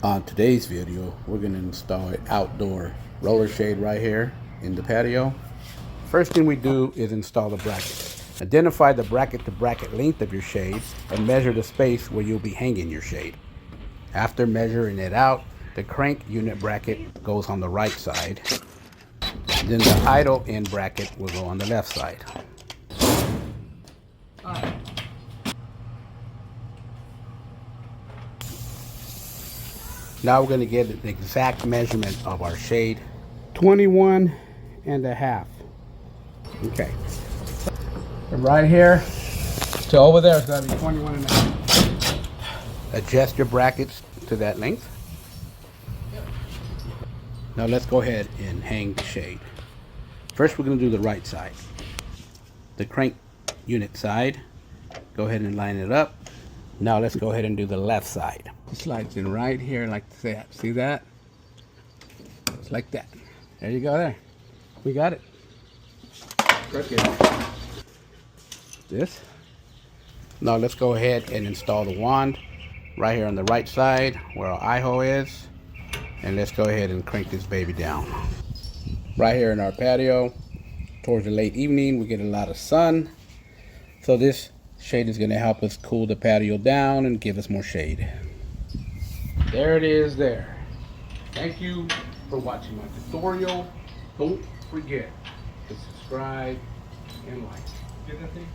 On today's video, we're going to install an outdoor roller shade right here in the patio. First thing we do is install the bracket. Identify the bracket to bracket length of your shade and measure the space where you'll be hanging your shade. After measuring it out, the crank unit bracket goes on the right side. Then the idle end bracket will go on the left side. Now we're going to get the exact measurement of our shade. 21 and a half. Okay. From right here to over there, it's got to be 21 and a half. Adjust your brackets to that length. Now let's go ahead and hang the shade. First we're going to do the right side. The crank unit side. Go ahead and line it up. Now let's go ahead and do the left side. It slides in right here like that. See that? It's like that. There you go there. We got it. Crooked. This. Now let's go ahead and install the wand right here on the right side where our eye hole is. And let's go ahead and crank this baby down. Right here in our patio, towards the late evening, we get a lot of sun. So this shade is going to help us cool the patio down and give us more shade. There it is there. Thank you for watching my tutorial. Don't forget to subscribe and like. Get that thing?